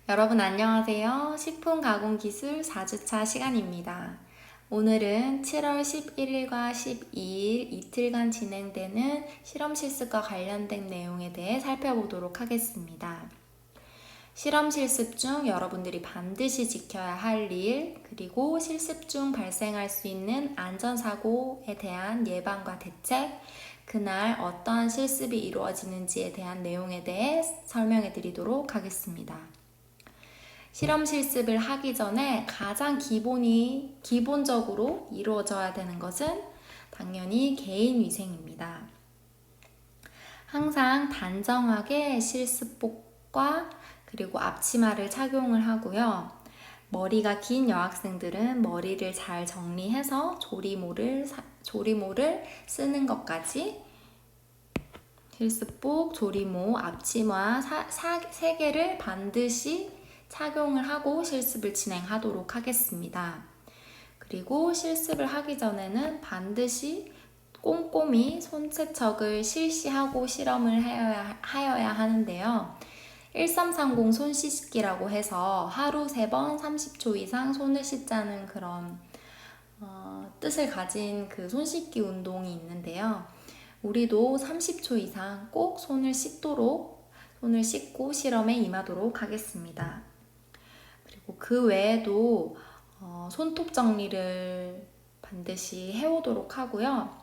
여러분 안녕하세요. 식품 가공 기술 4주차 시간입니다. 오늘은 7월 11일과 12일 이틀간 진행되는 실험 실습과 관련된 내용에 대해 살펴보도록 하겠습니다. 실험 실습 중 여러분들이 반드시 지켜야 할 일, 그리고 실습 중 발생할 수 있는 안전사고에 대한 예방과 대책, 그날 어떠한 실습이 이루어지는지에 대한 내용에 대해 설명해 드리도록 하겠습니다. 실험 실습을 하기 전에 가장 기본적으로 이루어져야 되는 것은 당연히 개인 위생입니다. 항상 단정하게 실습복과 그리고 앞치마를 착용을 하고요. 머리가 긴 여학생들은 머리를 잘 정리해서 조리모를 쓰는 것까지 실습복, 조리모, 앞치마 3개를 반드시 착용을 하고 실습을 진행하도록 하겠습니다. 그리고 실습을 하기 전에는 반드시 꼼꼼히 손세척을 실시하고 실험을 하여야 하는데요. 1330 손 씻기라고 해서 하루 3번 30초 이상 손을 씻자는 그런 뜻을 가진 그 손 씻기 운동이 있는데요. 우리도 30초 이상 꼭 손을 씻고 실험에 임하도록 하겠습니다. 그리고 그 외에도 손톱 정리를 반드시 해오도록 하고요.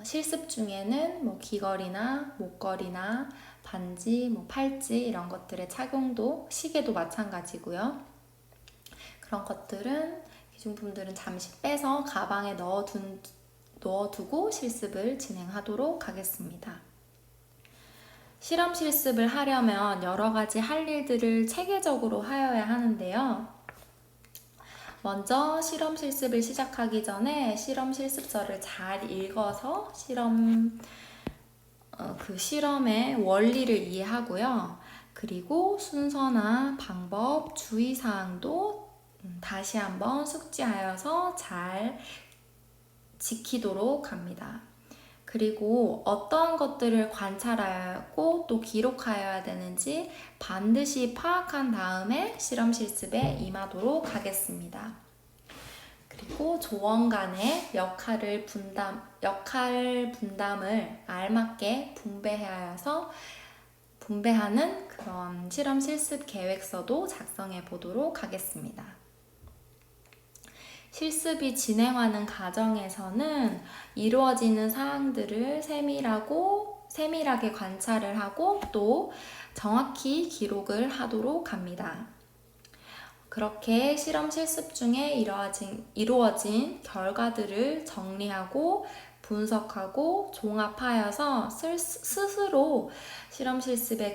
실습 중에는 귀걸이나 목걸이나 반지, 팔찌 이런 것들의 착용도, 시계도 마찬가지고요. 그런 것들은 기중품들은 잠시 빼서 가방에 넣어두고 실습을 진행하도록 하겠습니다. 실험 실습을 하려면 여러 가지 할 일들을 체계적으로 하여야 하는데요. 먼저 실험 실습을 시작하기 전에 실험 실습서를 잘 읽어서 그 실험의 원리를 이해하고요. 그리고 순서나 방법, 주의사항도 다시 한번 숙지하여서 잘 지키도록 합니다. 그리고 어떠한 것들을 관찰하고 또 기록하여야 되는지 반드시 파악한 다음에 실험 실습에 임하도록 하겠습니다. 그리고 조원 간의 역할 분담을 알맞게 분배하는 그런 실험 실습 계획서도 작성해 보도록 하겠습니다. 실습이 진행하는 과정에서는 이루어지는 사항들을 세밀하게 관찰을 하고 또 정확히 기록을 하도록 합니다. 그렇게 실험 실습 중에 이루어진 결과들을 정리하고 분석하고 종합하여서 스스로 실험 실습의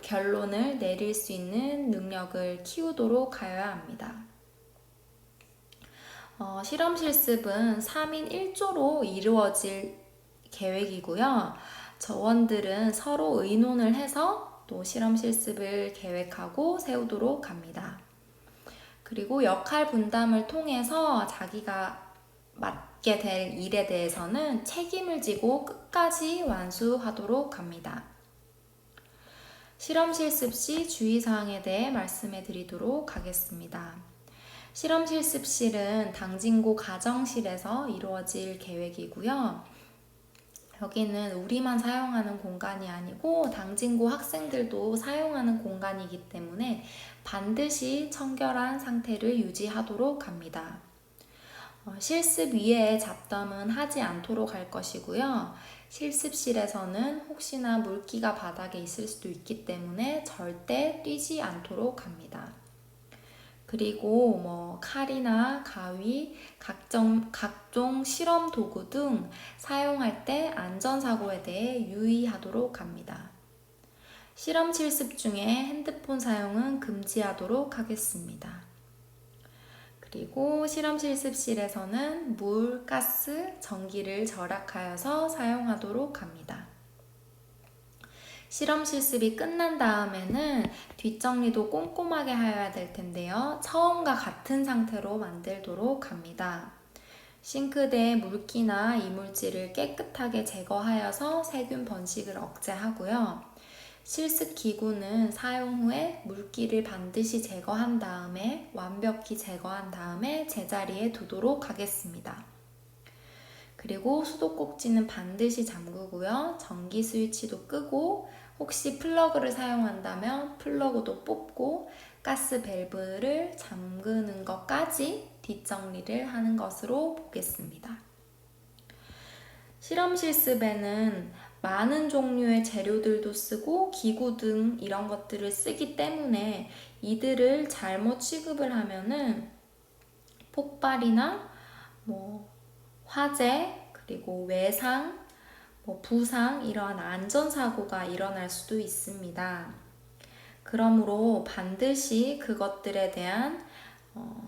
결론을 내릴 수 있는 능력을 키우도록 하여야 합니다. 실험 실습은 3인 1조로 이루어질 계획이고요. 저원들은 서로 의논을 해서 또 실험 실습을 계획하고 세우도록 합니다. 그리고 역할 분담을 통해서 자기가 맡게 될 일에 대해서는 책임을 지고 끝까지 완수하도록 합니다. 실험 실습 시 주의사항에 대해 말씀해 드리도록 하겠습니다. 실험 실습실은 당진고 가정실에서 이루어질 계획이고요. 여기는 우리만 사용하는 공간이 아니고 당진고 학생들도 사용하는 공간이기 때문에 반드시 청결한 상태를 유지하도록 합니다. 실습 위에 잡담은 하지 않도록 할 것이고요. 실습실에서는 혹시나 물기가 바닥에 있을 수도 있기 때문에 절대 뛰지 않도록 합니다. 그리고 칼이나 가위, 각종 실험 도구 등 사용할 때 안전사고에 대해 유의하도록 합니다. 실험 실습 중에 핸드폰 사용은 금지하도록 하겠습니다. 그리고 실험 실습실에서는 물, 가스, 전기를 절약하여서 사용하도록 합니다. 실험 실습이 끝난 다음에는 뒷정리도 꼼꼼하게 하여야 될 텐데요. 처음과 같은 상태로 만들도록 합니다. 싱크대에 물기나 이물질을 깨끗하게 제거하여서 세균 번식을 억제하고요. 실습 기구는 사용 후에 물기를 반드시 제거한 다음에 완벽히 제거한 다음에 제자리에 두도록 하겠습니다. 그리고 수도꼭지는 반드시 잠그고요. 전기 스위치도 끄고 혹시 플러그를 사용한다면 플러그도 뽑고 가스 밸브를 잠그는 것까지 뒷정리를 하는 것으로 보겠습니다. 실험 실습에는 많은 종류의 재료들도 쓰고 기구 등 이런 것들을 쓰기 때문에 이들을 잘못 취급을 하면은 폭발이나 화재, 그리고 외상, 부상 이러한 안전사고가 일어날 수도 있습니다. 그러므로 반드시 그것들에 대한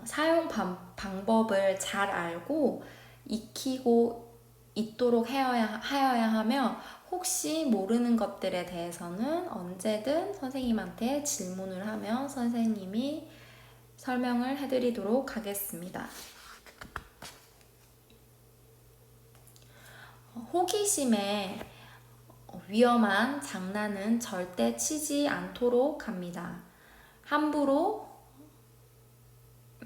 사용 방법을 잘 알고 익히고 있도록 하여야 하며 혹시 모르는 것들에 대해서는 언제든 선생님한테 질문을 하면 선생님이 설명을 해드리도록 하겠습니다. 호기심에 위험한 장난은 절대 치지 않도록 합니다. 함부로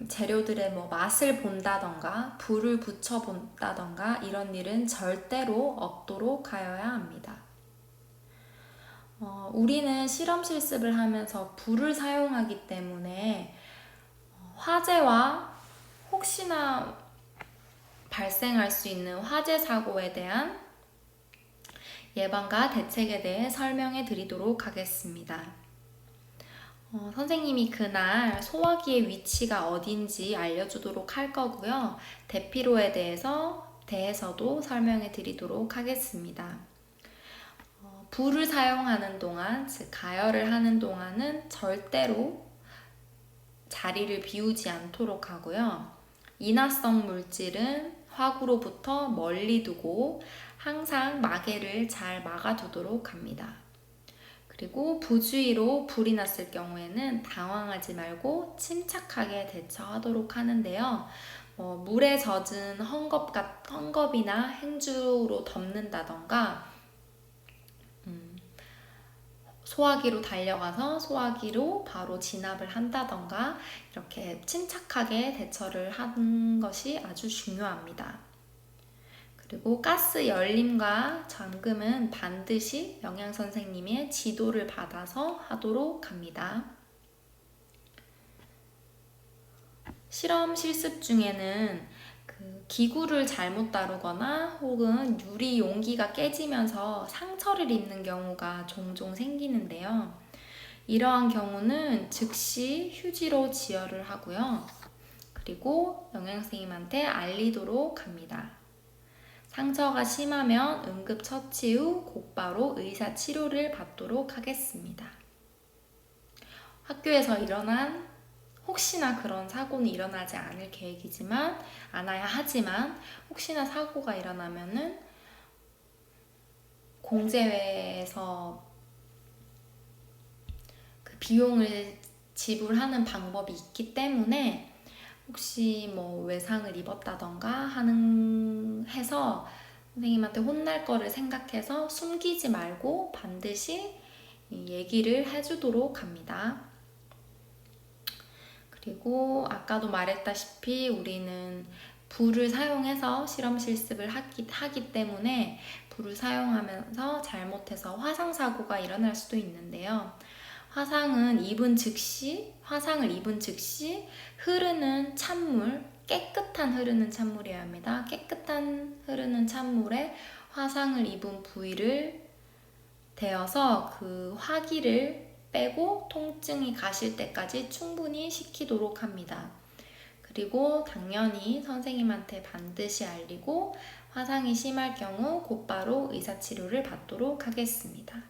재료들의 맛을 본다던가 불을 붙여 본다던가 이런 일은 절대로 없도록 하여야 합니다. 우리는 실험 실습을 하면서 불을 사용하기 때문에 화재와 혹시나 발생할 수 있는 화재 사고에 대한 예방과 대책에 대해 설명해 드리도록 하겠습니다. 선생님이 그날 소화기의 위치가 어딘지 알려주도록 할 거고요. 대피로에 대해서도 설명해 드리도록 하겠습니다. 불을 사용하는 동안, 즉 가열을 하는 동안은 절대로 자리를 비우지 않도록 하고요. 인화성 물질은 화구로부터 멀리 두고 항상 마개를 잘 막아두도록 합니다. 그리고 부주의로 불이 났을 경우에는 당황하지 말고 침착하게 대처하도록 하는데요. 물에 젖은 헝겊이나 행주로 덮는다던가 소화기로 달려가서 소화기로 바로 진압을 한다던가 이렇게 침착하게 대처를 하는 것이 아주 중요합니다. 그리고 가스 열림과 잠금은 반드시 영양선생님의 지도를 받아서 하도록 합니다. 실험 실습 중에는 기구를 잘못 다루거나 혹은 유리 용기가 깨지면서 상처를 입는 경우가 종종 생기는데요. 이러한 경우는 즉시 휴지로 지혈을 하고요. 그리고 영양선생님한테 알리도록 합니다. 상처가 심하면 응급처치 후 곧바로 의사치료를 받도록 하겠습니다. 학교에서 일어난 혹시나 그런 사고는 일어나지 않아야 하지만 혹시나 사고가 일어나면은 공제회에서 그 비용을 지불하는 방법이 있기 때문에 혹시 외상을 입었다던가 해서 선생님한테 혼날 거를 생각해서 숨기지 말고 반드시 얘기를 해주도록 합니다. 그리고 아까도 말했다시피 우리는 불을 사용해서 실험 실습을 하기 때문에 불을 사용하면서 잘못해서 화상사고가 일어날 수도 있는데요. 화상을 입은 즉시 흐르는 찬물, 깨끗한 흐르는 찬물이어야 합니다. 깨끗한 흐르는 찬물에 화상을 입은 부위를 대어서 그 화기를 빼고 통증이 가실 때까지 충분히 식히도록 합니다. 그리고 당연히 선생님한테 반드시 알리고 화상이 심할 경우 곧바로 의사치료를 받도록 하겠습니다.